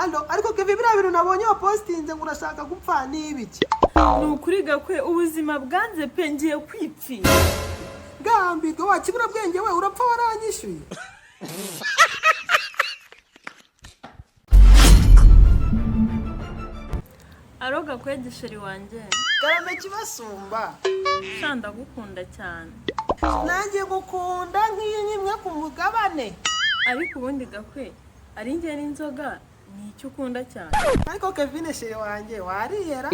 Allo ariko Kevin biriya bintu nabonye wa postinze ngo urashaka gupfa n'ibiki Nukuri Gakwe ubuzima bwanze pe ngiye kwipfira Gambirwe wakibura bwenge we urapfa waranyishuye Aro Gakwege sheri wanje Karame kibasumba shanda gukunda cyane Nanjye gukunda nk'inyimwe ku mugabane ariko ubundi Gakwe ari ngiye n'inzoga ni icyo ukunda cyane ariko Kevin sheri wanje wariyera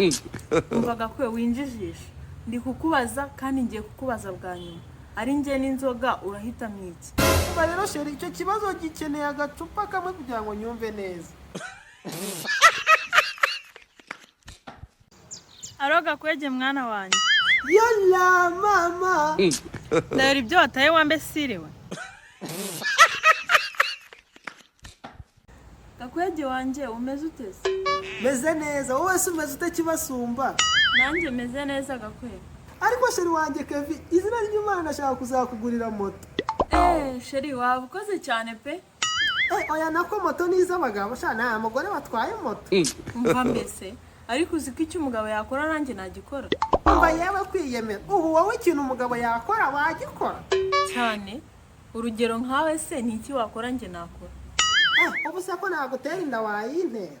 umva Gakwe winjijisha ndi kukubaza kandi ngiye kukubaza bwa nyuma ari ngiye n'inzoga urahita mwiki Umva rero sheri icyo kibazo gikeneye agacupa kamwe kugira ngo nyumve neza Aro Gakwege mwana wanjye Yalla mama Ndari ibyo wataye wambe siriwe Gakwege wanje umeze uteze Meze neza wowe se umeze ute kibasumba Nanjye meze neza Gakwe Ariko sheri wanje Kevin izina ry'Imana ashaka kuzakugurira moto sheri wabukoze cyane pe oya nako moto n'iz'abagabo sha nta mugore batwaye moto umva mbese ariko uziko icyo umugabo yakora nanjye nagikora umva yewe kwiyemera ubu wowe ikintu umugabo yakora wagikora cyane urugero nkawe se ni iki wakora njye nakora ubu se ko nagutera inda wayintera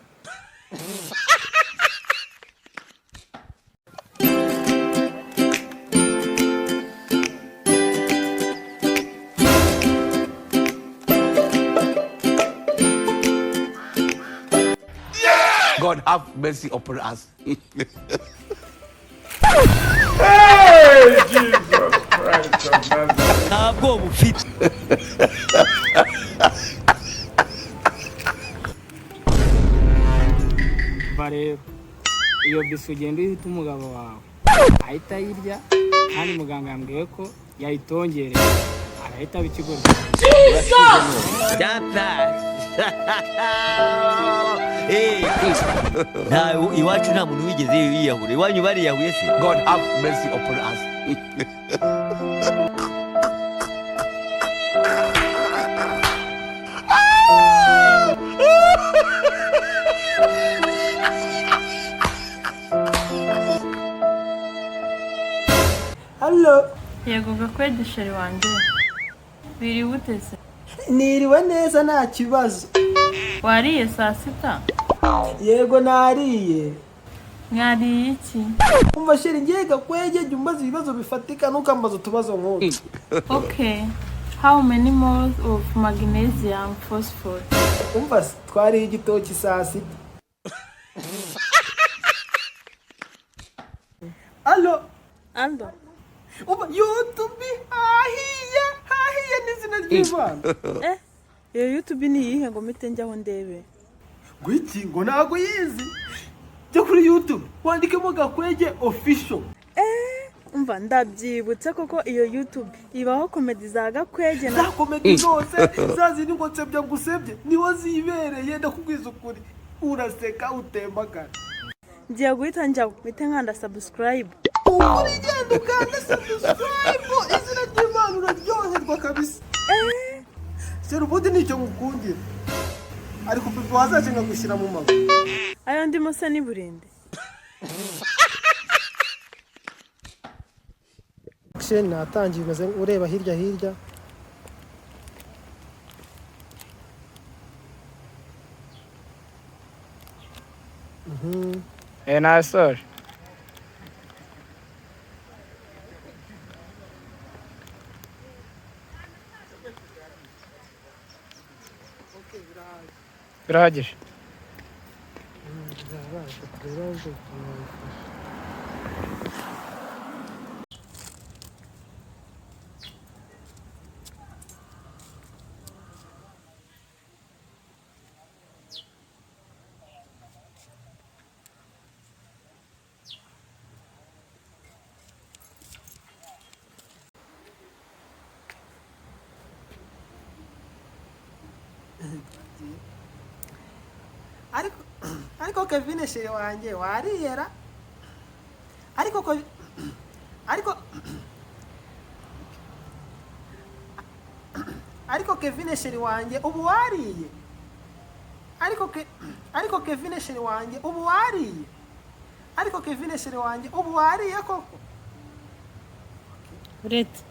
God have mercy upon us. Hey, Jesus Christ of Nazareth. Ntabwo bufite. Barero iyo bisu ugenda uhita umugabo wawe ahita yirya kandi muganga yambwiye ko yayitongereye arahita abikigorora iwacu nta muntu wigeze yiyahura iwanyu bariyahuye se God have mercy upon us. Hallo yego Gakwege sheri wanje biri butese niriwe neza nta kibazo wariye saa sita yego nariye mwariye iki umva sheri ngiye Gakwege jya umbaza ibibazo bifatika nukambaza utubazo nk'utu okay how many moles of magnesium phosphorus umva twariye igitoki saa sita Allo uba YouTube hahiye n'izina ry'Imana iyo YouTube ni iyihe ngo mite njyaho ndebe gwiki ngo nago yizi cyo kuri YouTube wandikemo Gakwege official umva ndabyibutse koko iyo YouTube ibaho comedy za Gakwege za comedy zose zazindi ngo Nsebya ngusebye niho zibereye ndakubwiza ukuri uraseka utembagara ngiye guhita njyaho mite nkanda subscribe ukuri genda ukanda subscribe izina ry'Imana uraryoherwa kabisa sero ubundi nicyo ngukundira ariko pepe wazacenga gushyira mu mago ayo ndimo se ni burende action natangiye meze ureba hirya nasor birahagije ariko Kevin sheri wanje wariyera ariko Kevin sheri wanje ubu wariye ariko Kevin shere wanjye ubu wariye. Ariko Kevin shere wanjye ubu wariye koko. uretse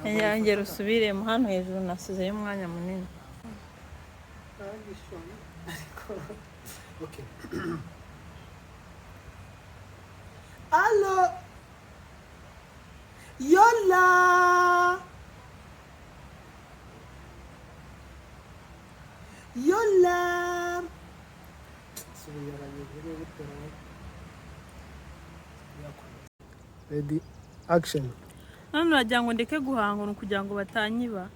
yanjye rusubiremo hano hejuru nasizeyo umwanya munini. Okay. Hallo. Yola. Yola. Ready, action. None uragira ngo ndeke guhanga kugira ngo batanyiba.